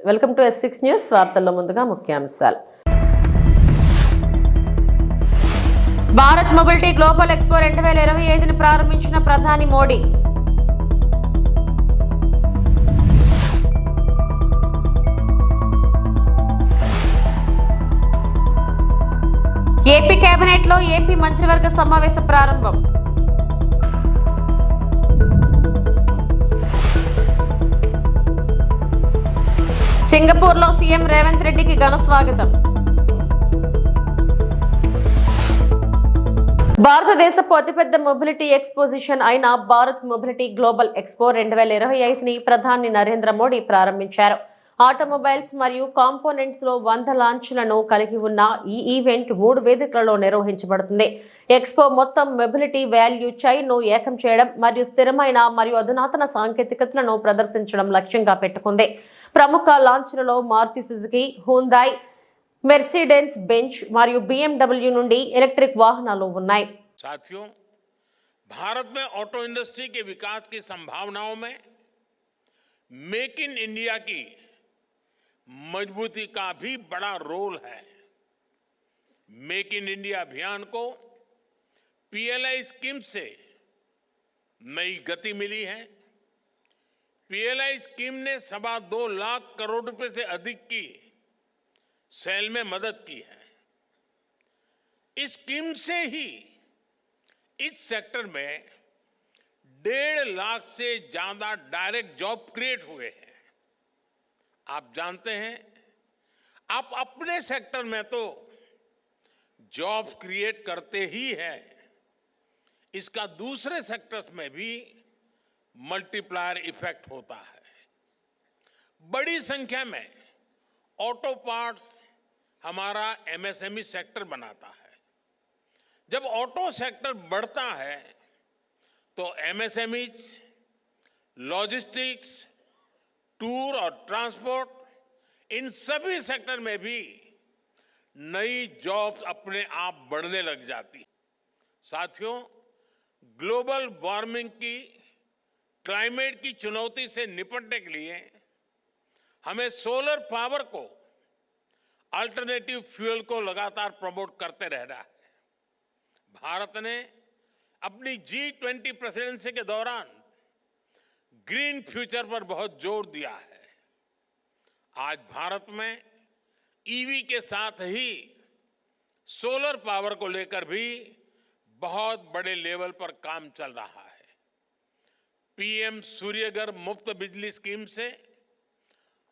Welcome to S6 news. వార్తల్లో ముందుగా ముఖ్యాంశాలు. భారత్ మొబిలిటీ గ్లోబల్ ఎక్స్పో 2025ని ప్రారంభించిన ప్రధాని మోడీ. ఏపీ కేబినెట్ లో ఏపీ మంత్రివర్గ సమావేశ ప్రారంభం. సింగపూర్ లో సీఎం రేవంత్ రెడ్డికి ఘన స్వాగతం. భారతదేశపు అతిపెద్ద మొబిలిటీ ఎక్స్పోజిషన్ అయిన భారత్ మొబిలిటీ గ్లోబల్ ఎక్స్పో 2025ని ప్రధాని నరేంద్ర మోడీ ప్రారంభించారు. ఆటోమొబైల్స్ మరియు కాంపోనెంట్స్ లో 100 లాంచ్లను కలిగి ఉన్న ఈ ఈవెంట్ 3 వేదికలలో నిర్వహించబడుతుంది. ఎక్స్పో మొత్తం మొబిలిటీ వాల్యూ చైన్ ను ఏకం చేయడం మరియు స్థిరమైన మరియు అధునాతన సాంకేతికతలను ప్రదర్శించడం లక్ష్యంగా పెట్టుకుంది. ప్రముఖ లాంచ్లలో మారుతి సుజుకి, హ్యుందాయ్, మెర్సిడెన్స్ బెంజ్ మరియు BMW నుండి ఎలక్ట్రిక్ వాహనాలు ఉన్నాయి. साथियों, भारत में ऑटो इंडस्ट्री के विकास की संभावनाओं में मेक इन इंडिया की मजबूती का भी बड़ा रोल है. मेक इन इंडिया अभियान को PLI स्कीम से नई गति मिली है. PLI स्कीम ने 2.25 लाख करोड़ रुपए से अधिक की सेल में मदद की है. इस स्कीम से ही इस सेक्टर में 1.5 लाख से ज्यादा डायरेक्ट जॉब क्रिएट हुए हैं. आप जानते हैं, आप अपने सेक्टर में तो जॉब्स क्रिएट करते ही हैं, इसका दूसरे सेक्टर्स में भी मल्टीप्लायर इफेक्ट होता है. बड़ी संख्या में ऑटो पार्ट्स हमारा MSME सेक्टर बनाता है. जब ऑटो सेक्टर बढ़ता है तो MSMEs, लॉजिस्टिक्स, टूर और ट्रांसपोर्ट, इन सभी सेक्टर में भी नई जॉब्स अपने आप बढ़ने लग जाती. साथियों, ग्लोबल वार्मिंग की, क्लाइमेट की चुनौती से निपटने के लिए हमें सोलर पावर को, अल्टरनेटिव फ्यूल को लगातार प्रमोट करते रहना है. भारत ने अपनी G20 प्रेसिडेंसी के दौरान ग्रीन फ्यूचर पर बहुत जोर दिया है. आज भारत में EV के साथ ही सोलर पावर को लेकर भी बहुत बड़े लेवल पर काम चल रहा है. PM सूर्यघर मुफ्त बिजली स्कीम से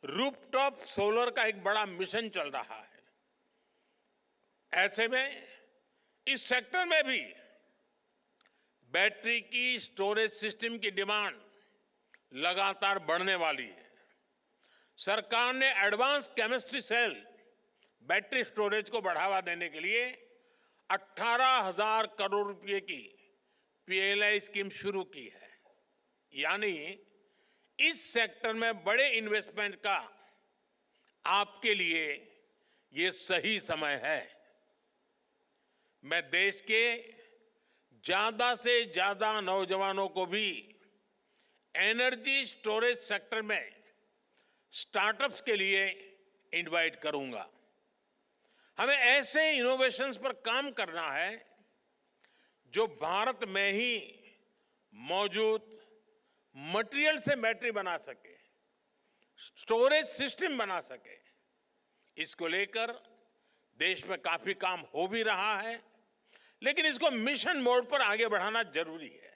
रूफटॉप सोलर का एक बड़ा मिशन चल रहा है. ऐसे में इस सेक्टर में भी बैटरी की स्टोरेज सिस्टम की डिमांड लगातार बढ़ने वाली है. सरकार ने advance chemistry cell battery storage को बढ़ावा देने के लिए 18,000 करोड़ रुपए की PLI स्कीम शुरू की है. यानी इस सेक्टर में बड़े इन्वेस्टमेंट का आपके लिए ये सही समय है. मैं देश के ज्यादा से ज्यादा नौजवानों को भी एनर्जी स्टोरेज सेक्टर में स्टार्टअप्स के लिए इनवाइट करूंगा. हमें ऐसे इनोवेशंस पर काम करना है जो भारत में ही मौजूद मटेरियल से बैटरी बना सके, स्टोरेज सिस्टम बना सके. इसको लेकर देश में काफी काम हो भी रहा है, लेकिन इसको मिशन मोड पर आगे बढ़ाना जरूरी है.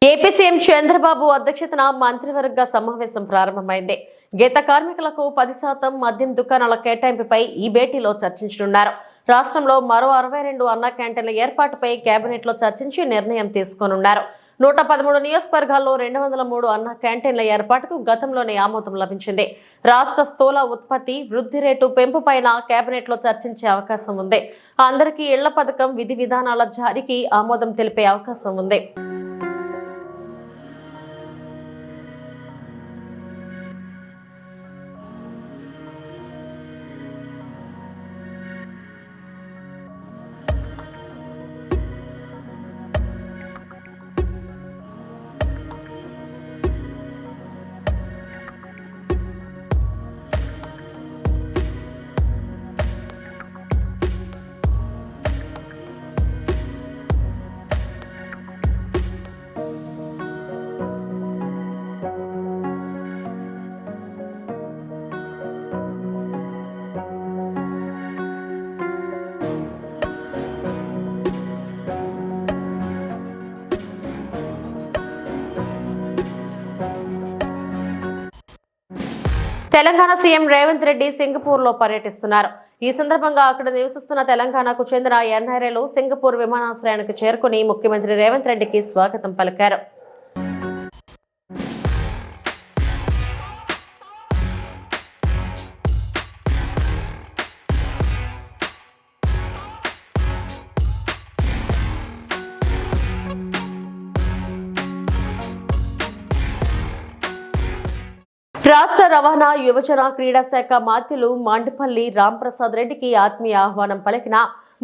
ఏపీ సీఎం చంద్రబాబు అధ్యక్షతన మంత్రివర్గ సమావేశం ప్రారంభమైంది. గీత కార్మికులకు 10% మద్యం దుకాణాల కేటాయింపుపై ఈ భేటీలో చర్చించనున్నారు. రాష్ట్రంలో మరో 62 అన్న క్యాంటీన్ల ఏర్పాటుపై కేబినెట్ లో చర్చించి నిర్ణయం తీసుకోనున్నారు. 113 నియోజకవర్గాల్లో 203 అన్న క్యాంటీన్ల ఏర్పాటుకు గతంలోనే ఆమోదం లభించింది. రాష్ట్ర స్థూల ఉత్పత్తి వృద్ధి రేటు పెంపుపైన కేబినెట్ లో చర్చించే అవకాశం ఉంది. అందరికీ ఇళ్ల పథకం విధి విధానాల జారీకి ఆమోదం తెలిపే అవకాశం ఉంది. తెలంగాణ సీఎం రేవంత్ రెడ్డి సింగపూర్ లో పర్యటిస్తున్నారు. ఈ సందర్భంగా అక్కడ నివసిస్తున్న తెలంగాణకు చెందిన ఎన్ఆర్ఐలు సింగపూర్ విమానాశ్రయానికి చేరుకుని ముఖ్యమంత్రి రేవంత్ రెడ్డికి స్వాగతం పలికారు. రాష్ట్ర రవాణా యువజన క్రీడా శాఖ మాత్యులు మండపల్లి రాంప్రసాద్ రెడ్డికి ఆత్మీయ ఆహ్వానం పలికిన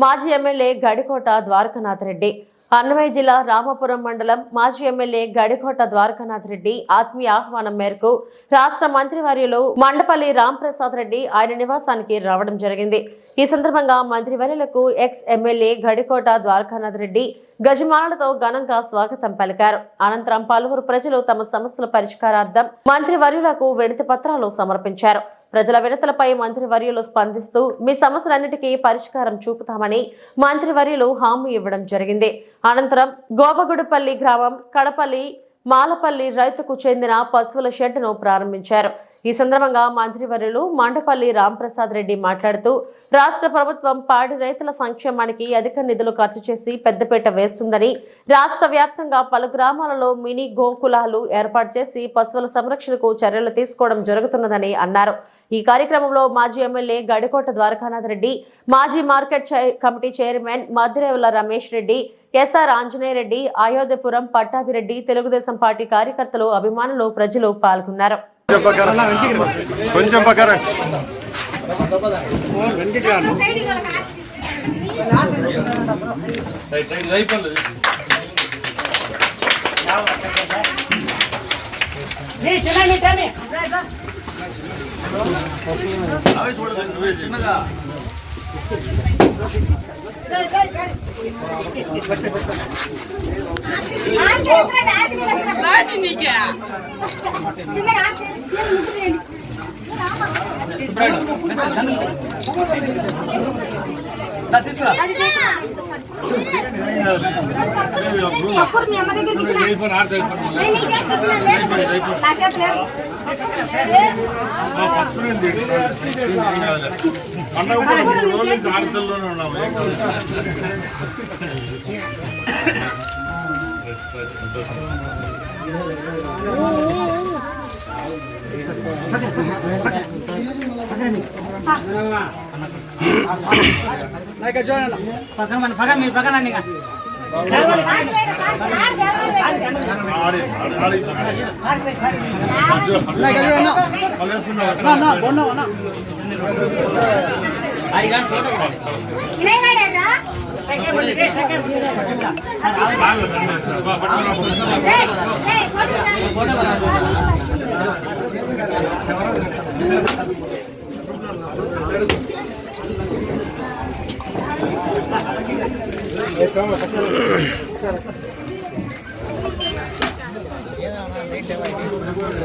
మాజీ ఎమ్మెల్యే గడికోట ద్వారకానాథ్ రెడ్డి. అన్నమయ్య జిల్లా రామాపురం మండలం మాజీ ఎమ్మెల్యే గడికోట ద్వారకానాథ్ రెడ్డి ఆత్మీయ ఆహ్వానం మేరకు రాష్ట్ర మంత్రివర్యులు మండపల్లి రాంప్రసాద్ రెడ్డి ఆయన నివాసానికి రావడం జరిగింది. ఈ సందర్భంగా మంత్రివర్యులకు ఎక్స్ ఎమ్మెల్యే గడికోట ద్వారకానాథ్ రెడ్డి గజమాలతో ఘనంగా స్వాగతం పలికారు. అనంతరం పలువురు ప్రజలు తమ సమస్యల పరిష్కారార్థం మంత్రివర్యులకు వినతి పత్రాలు సమర్పించారు. ప్రజల వినతులపై మంత్రివర్యులు స్పందిస్తూ మీ సమస్యలన్నిటికీ పరిష్కారం చూపుతామని మంత్రివర్యులు హామీ ఇవ్వడం జరిగింది. అనంతరం గోపగుడిపల్లి గ్రామం కడపల్లి మాలపల్లి రైతుకు చెందిన పశువుల షెడ్డును ప్రారంభించారు. ఈ సందర్భంగా మంత్రివర్యులు మండపల్లి రాంప్రసాద్ రెడ్డి మాట్లాడుతూ రాష్ట్ర ప్రభుత్వం పాడి రైతుల సంక్షేమానికి అధిక నిధులు ఖర్చు చేసి పెద్దపీట వేస్తుందని, రాష్ట్ర వ్యాప్తంగా పలు గ్రామాలలో మినీ గోకులాలు ఏర్పాటు చేసి పశువుల సంరక్షణకు చర్యలు తీసుకోవడం జరుగుతున్నదని అన్నారు. ఈ కార్యక్రమంలో మాజీ ఎమ్మెల్యే గడికోట ద్వారకానాథ్ రెడ్డి, మాజీ market committee chairman Maddirevula Ramesh Reddy, S R Anjaneya Reddy, Ayodhyapuram Pattabhireddy, Telugu Desam party కార్యకర్తలు, అభిమానులు, ప్రజలు పాల్గొన్నారు.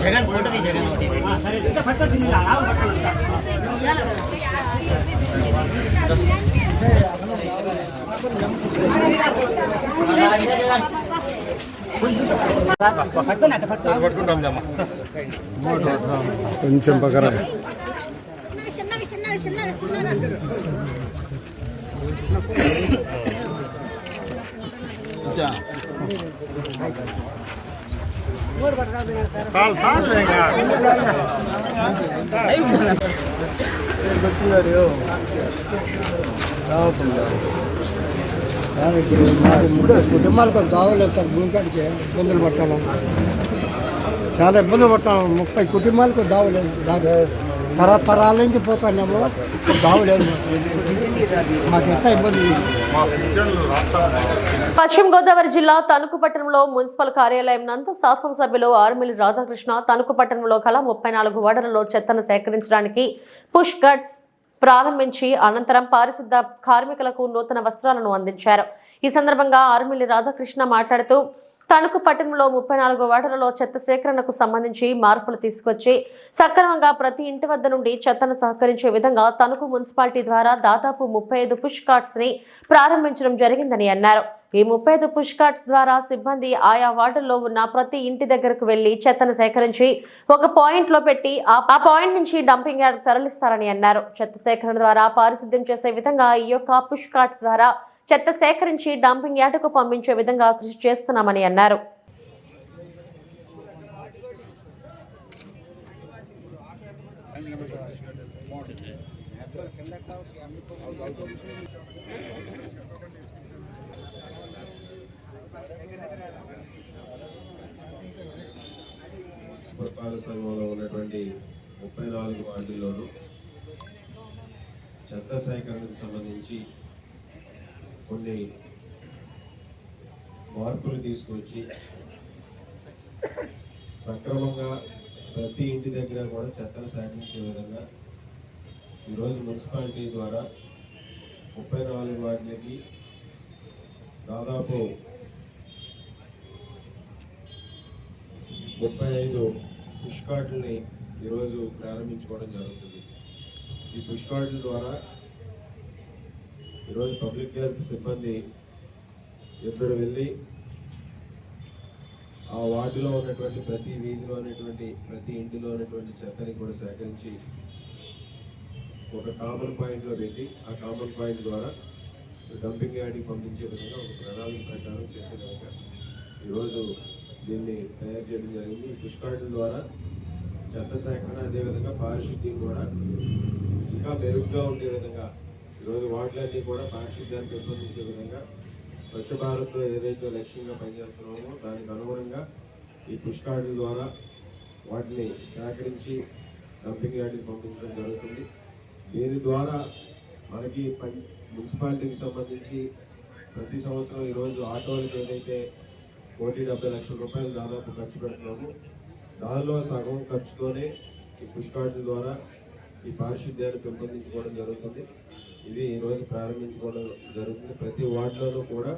జగన్ ఫోటో ది జగన్ ఫోటో కొంచెం పక్కన కుటుంబాలకు కావలేదు సార్. భూమికాడికి ఇబ్బందులు పట్టాను, చాలా ఇబ్బందులు పట్టాను. 30 కుటుంబాలకు దావలేదు. తరతరాల నుంచి పోతానేమో దావలేదు. మాకు ఎంత ఇబ్బంది. పశ్చిమ గోదావరి జిల్లా తణుకు పట్టణంలో మున్సిపల్ కార్యాలయం నందు శాసనసభ్యులు ఆర్మిలి రాధాకృష్ణ తణుకు పట్టణంలో కల 34 వార్డులలో చెత్తను సేకరించడానికి పుష్ గట్స్ ప్రారంభించి అనంతరం పారిశుద్ధ కార్మికులకు నూతన వస్త్రాలను అందించారు. ఈ సందర్భంగా ఆర్మిలి రాధాకృష్ణ మాట్లాడుతూ తణుకు పట్టణంలో 34 వార్డులలో చెత్త సేకరణకు సంబంధించి మార్పులు తీసుకొచ్చి సక్రమంగా ప్రతి ఇంటి వద్ద నుండి చెత్తను సహకరించే విధంగా తణుకు మున్సిపాలిటీ ద్వారా దాదాపు 35 పుష్ కార్ట్స్ ని ప్రారంభించడం జరిగిందని అన్నారు. ఈ 35 పుష్ కార్ట్స్ ద్వారా సిబ్బంది ఆయా వార్డుల్లో ఉన్న ప్రతి ఇంటి దగ్గరకు వెళ్లి చెత్తను సేకరించి ఒక పాయింట్ లో పెట్టి ఆ పాయింట్ నుంచి డంపింగ్ యార్డ్ తరలిస్తారని అన్నారు. చెత్త సేకరణ ద్వారా పారిశుద్ధ్యం చేసే విధంగా ఈ యొక్క పుష్ కార్ట్స్ ద్వారా చెత్త సేకరించి డంపింగ్ యార్డుకు పంపించే విధంగా కృషి చేస్తున్నామని అన్నారు. పురపాలక సంఘంలో ఉన్నటువంటి 34 వార్డుల్లోనూ చెత్త సేకరణకు సంబంధించి కొన్ని మార్పులు తీసుకొచ్చి సక్రమంగా ప్రతి ఇంటి దగ్గర కూడా చెత్తను సేకరించే విధంగా ఈరోజు మున్సిపాలిటీ ద్వారా 34 వార్డులకి దాదాపు 35 పుష్ కార్డుల్ని ఈరోజు ప్రారంభించుకోవడం జరుగుతుంది. ఈ పుష్ కార్డుల ద్వారా ఈరోజు పబ్లిక్ హెల్త్ సిబ్బంది ఇద్దరు వెళ్ళి ఆ వార్డులో ఉన్నటువంటి ప్రతి వీధిలో ఉన్నటువంటి ప్రతి ఇంటిలో ఉన్నటువంటి చెత్తని కూడా సేకరించి ఒక కామన్ పాయింట్లో పెట్టి ఆ కామన్ పాయింట్ ద్వారా డంపింగ్ యార్డ్కి పంపించే విధంగా ఒక ప్రణాళిక ప్రకారం చేసే విధంగా ఈరోజు దీన్ని తయారు చేయడం జరిగింది. ఈ పుష్ కార్డుల ద్వారా చెత్త సేకరణ అదేవిధంగా పారిశుద్ధ్యం కూడా ఇంకా మెరుగ్గా ఉండే విధంగా ఈరోజు వార్డులన్నీ కూడా పారిశుద్ధ్యాన్ని పెంపొందించే విధంగా స్వచ్ఛ భారత్లో ఏదైతే లక్ష్యంగా పనిచేస్తున్నామో దానికి అనుగుణంగా ఈ పుష్ కార్డుల ద్వారా వాటిని సేకరించి డంపింగ్ యార్డ్కి పంపించడం జరుగుతుంది. దీని ద్వారా మనకి మున్సిపాలిటీకి సంబంధించి ప్రతి సంవత్సరం ఈరోజు ఆటోలకు ఏదైతే 1,70 లక్షల రూపాయలు దాదాపు ఖర్చు పెడుతున్నాము, దానిలో సగం ఖర్చుతోనే ఈ పుష్ కార్డుల ద్వారా ఈ పారిశుద్ధ్యాన్ని పెంపొందించుకోవడం జరుగుతుంది. ఇది ఈరోజు ప్రారంభించుకోవడం జరుగుతుంది. ప్రతి వార్డులోనూ కూడా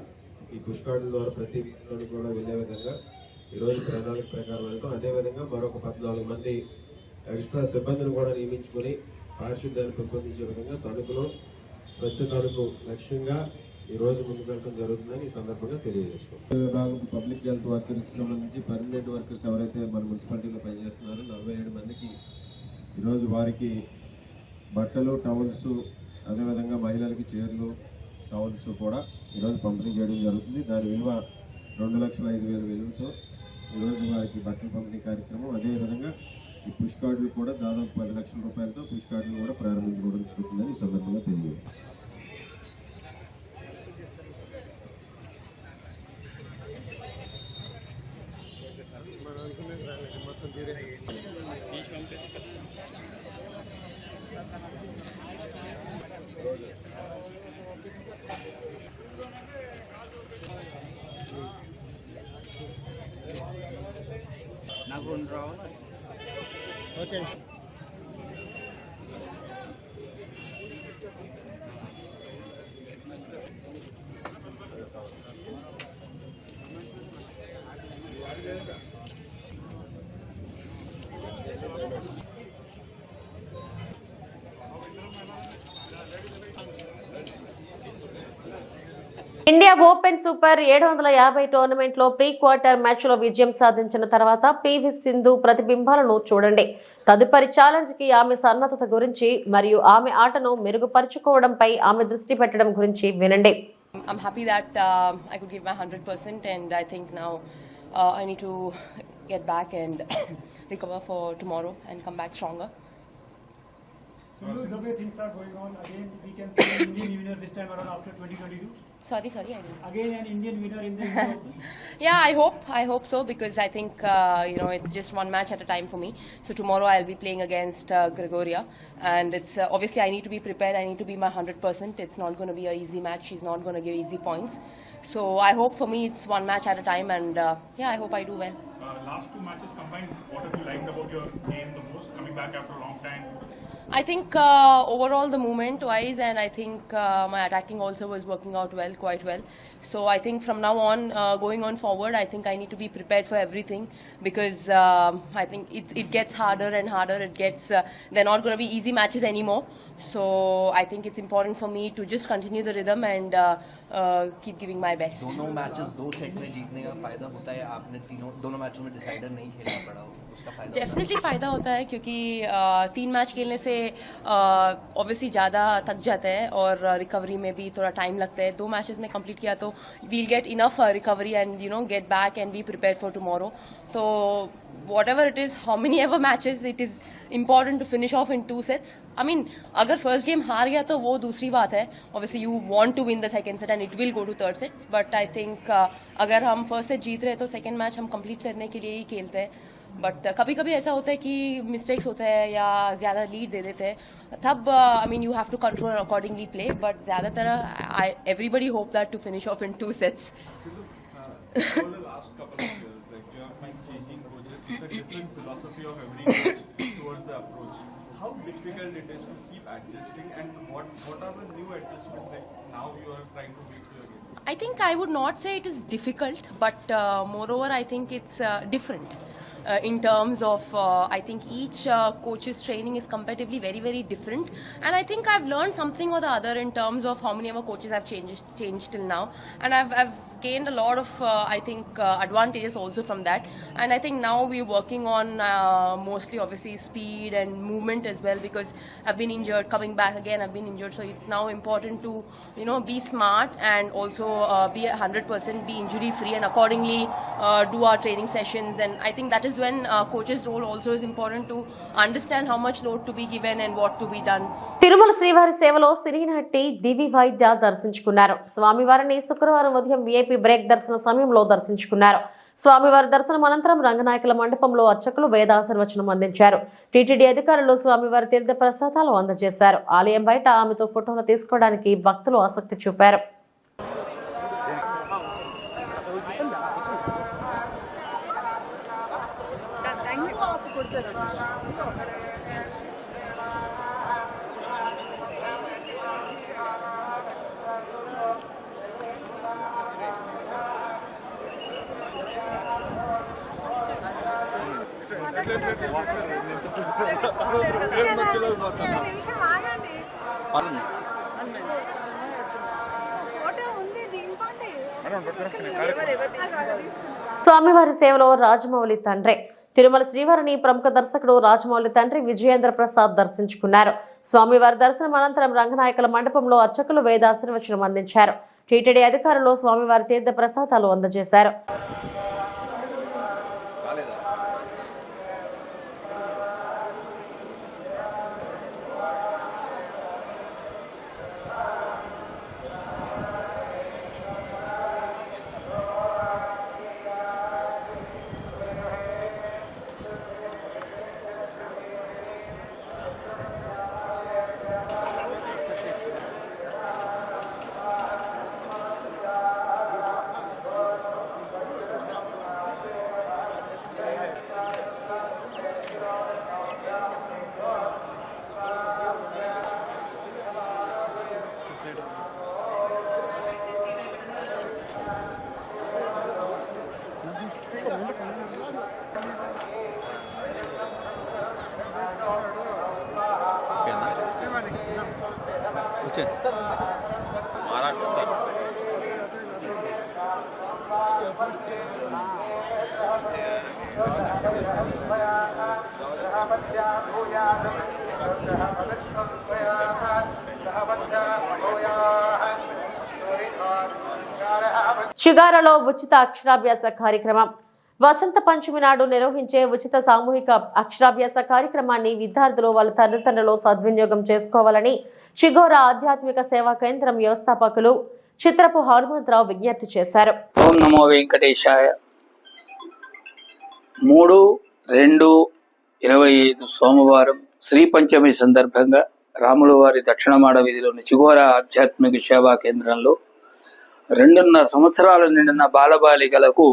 ఈ పుష్ కార్డుల ద్వారా ప్రతి వీధిలోనూ కూడా వెళ్ళే విధంగా ఈరోజు ప్రణాళిక ప్రకారం వెళ్తాం. అదేవిధంగా మరొక 14 మంది ఎక్స్ట్రా సిబ్బందిని కూడా నియమించుకొని పారిశుద్ధ్యాన్ని పెంపొందించే విధంగా తణుకులో స్వచ్ఛ తణుకు లక్ష్యంగా ఈరోజు ముందుకు వెళ్ళడం జరుగుతుందని ఈ సందర్భంగా తెలియజేసుకుంటాం. విభాగం పబ్లిక్ హెల్త్ వర్కర్కి సంబంధించి పర్మనెంట్ వర్కర్స్ ఎవరైతే మన మున్సిపాలిటీలో పనిచేస్తున్నారో 47 మందికి ఈరోజు వారికి బట్టలు, టవల్స్, అదేవిధంగా మహిళలకి చీరలు, టవల్స్ కూడా ఈరోజు పంపిణీ చేయడం జరుగుతుంది. దాని విలువ 2,05,000 విలువతో ఈరోజు వారికి బట్టలు పంపిణీ కార్యక్రమం, అదేవిధంగా ఈ పుష్ కార్డులు కూడా దాదాపు 10 లక్షల రూపాయలతో పుష్ కార్డులు కూడా ప్రారంభించుకోవడం జరుగుతుందని ఈ సందర్భంగా తెలియజేస్తాం. నాకు రావాలి. Okay. India open super 750 tournament లో ప్రీ క్వార్టర్ మ్యాచ్ లో విజయం సాధించిన తర్వాత పివి సింధు ప్రతిబింబాలను చూడండి. తదుపరి ఛాలెంజ్ కి ఆమె సన్నద్ధత గురించి మరియు ఆమె ఆటను మెరుగుపరుచుకోవడంపై ఆమె దృష్టి పెట్టడం గురించి వినండి. I'm happy that I could give my 100%, and I think now I need to get back and recover for tomorrow and come back stronger. So the way things are going on, again we can see an Indian winner this time around after 2022. Sorry, I didn't. Again an Indian winner in the India Open. Yeah, I hope so, because I think it's just one match at a time for me. So tomorrow I'll be playing against Gregoria, and it's obviously I need to be prepared. I need to be my 100%. It's not going to be an easy match. She's not going to give easy points. So I hope for me it's one match at a time, and I hope I do well. Last two matches combined, what have you liked about your game the most, coming back after a long time? I think overall the movement wise, and I think my attacking also was working out well, quite well. So I think from now on, going on forward, I think I need to be prepared for everything, because I think it gets harder and harder. It gets they're not going to be easy matches anymore. So I think it's important for me to just continue the rhythm and keep giving my best. दोनों matches 2 set में जीतने का फायदा होता है, आपने दोनों मैचों में डिसाइडर नहीं खेलना पड़ा, उसका फायदा डेफिनेटली फ़ायदा होता है, क्योंकि 3 मैच खेलने से ऑब्वियसली ज़्यादा थक जाता है और रिकवरी में भी थोड़ा टाइम लगता है. 2 मैचेस में कंप्लीट किया तो we'll get enough recovery and get back and be prepare for tomorrow. तो whatever it is, how many ever matches, it is important to finish off in 2 sets. I mean, अगर first game हार गया तो वो दूसरी बात है. Obviously you want to win the second set and it will go to third sets. But I think अगर हम फर्स्ट सेट जीत रहे हैं तो सेकंड मैच हम कंप्लीट करने के लिए ही खेलते हैं. बट कभी कभी ऐसा होता है कि मिस्टेक्स होते हैं या ज़्यादा लीड दे देते हैं, तब I mean you have to control and accordingly play. But ज़्यादातर everybody hope that to finish off in 2 sets. For the last couple of years, like you have been changing coaches with a different philosophy of every coach towards the approach. How difficult it is to keep adjusting, and what are the new adjustments that now you are trying to make to your game? I think I would not say it is difficult, but moreover I think it's different. In terms of I think each coach's training is comparatively very, very different, and I think I've learned something or the other in terms of how many of our coaches have changed till now, and I've gained a lot of I think advantages also from that. And I think now we're working on mostly obviously speed and movement as well, because I've been injured, coming back again I've been injured, so it's now important to be smart and also be 100% be injury free, and accordingly do our training sessions. And I think that is when coach's role also is important, to understand how much load to be given and what to be done. Tirumala శ్రీవారి సేవలో సినీ నటి దివి వైద్య దర్శించుకున్నారు. స్వామివారిని శుక్రవారం ఉదయం VIP break దర్శన సమయంలో దర్శించుకున్నారు. స్వామివారి దర్శనం అనంతరం రంగనాయకుల మండపంలో అర్చకులు వేదాశీర్వచనం అందించారు. టీటీడీ అధికారులు స్వామివారి తీర్థ ప్రసాదాలు అందజేశారు. ఆలయం బయట ఆమెతో ఫోటోలు తీసుకోవడానికి భక్తులు ఆసక్తి చూపారు. స్వామివారి సేవలో రాజమౌళి తండ్రి తిరుమల శ్రీవారిని ప్రముఖ దర్శకుడు రాజమౌళి తండ్రి విజయేంద్ర ప్రసాద్ దర్శించుకున్నారు. స్వామివారి దర్శనం అనంతరం రంగనాయకుల మండపంలో అర్చకులు వేదాశీర్వచనం అందించారు. టీటీడీ అధికారులు స్వామివారి తీర్థ ప్రసాదాలు అందజేశారు. షిగారలో ఉచిత అక్షరాభ్యాస కార్యక్రమం. వసంత పంచమి నాడు నిర్వహించే ఉచిత సామూహిక అక్షరాభ్యాస కార్యక్రమాన్ని విద్యార్థులు వాళ్ళ తల్లిదండ్రులు సద్వినియోగం చేసుకోవాలని షిగోరా ఆధ్యాత్మిక సేవా కేంద్రం వ్యవస్థాపకులు చిత్రపు హనుమంతరావు విజ్ఞప్తి చేశారు. ఓం నమో వెంకటేశాయ. 3/2/25 సోమవారం శ్రీ పంచమి సందర్భంగా రాముల వారి దక్షిణమాడ వీధిలోని చిగోరా ఆధ్యాత్మిక సేవా కేంద్రంలో 2.5 సంవత్సరాలు నిండిన బాలబాలికలకు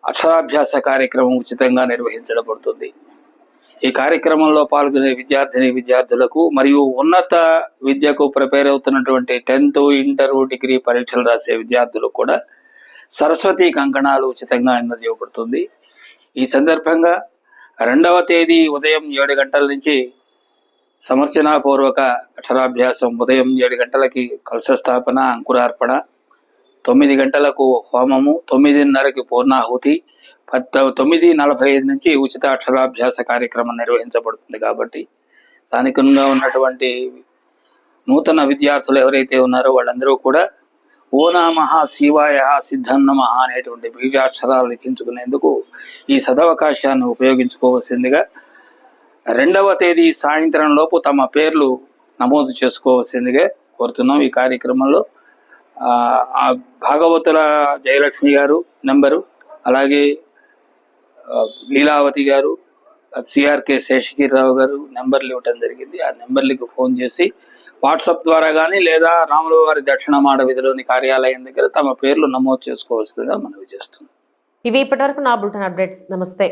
అక్షరాభ్యాస కార్యక్రమం ఉచితంగా నిర్వహించబడుతుంది. ఈ కార్యక్రమంలో పాల్గొనే విద్యార్థులకు మరియు ఉన్నత విద్యకు ప్రిపేర్ అవుతున్నటువంటి 10th ఇంటర్ డిగ్రీ పరీక్షలు రాసే విద్యార్థులకు కూడా సరస్వతి కంకణాలు ఉచితంగా అందజేయబడుతుంది. ఈ సందర్భంగా 2వ తేదీ ఉదయం 7 గంటల నుంచి సమర్చనాపూర్వక అక్షరాభ్యాసం, ఉదయం 7 గంటలకి కలశ స్థాపన, అంకురార్పణ, 9 గంటలకు హోమము, 9:30కి పూర్ణాహుతి, 9:45 నుంచి ఉచిత అక్షరాభ్యాస కార్యక్రమం నిర్వహించబడుతుంది. కాబట్టి స్థానికంగా ఉన్నటువంటి నూతన విద్యార్థులు ఎవరైతే ఉన్నారో వాళ్ళందరూ కూడా ఓ నమః శివాయ సిద్ధం నమః అనేటువంటి బీజాక్షరాలు లిఖించుకునేందుకు ఈ సదవకాశాన్ని ఉపయోగించుకోవాల్సిందిగా 2వ తేదీ సాయంత్రం లోపు తమ పేర్లు నమోదు చేసుకోవాల్సిందిగా కోరుతున్నాం. ఈ కార్యక్రమంలో భాగవతుల జయలక్ష్మి గారు నెంబరు, అలాగే లీలావతి గారు, సిఆర్కే శేషగిరిరావు గారు నెంబర్లు ఇవ్వటం జరిగింది. ఆ నెంబర్లకు ఫోన్ చేసి వాట్సాప్ ద్వారా కానీ లేదా రాములవారి దక్షిణమాడ వీధిలోని కార్యాలయం దగ్గర తమ పేర్లు నమోదు చేసుకోవాల్సిందిగా మనవి చేస్తున్నాం. ఇవి ఇప్పటివరకు నా బులెటిన్ అప్డేట్స్. నమస్తే.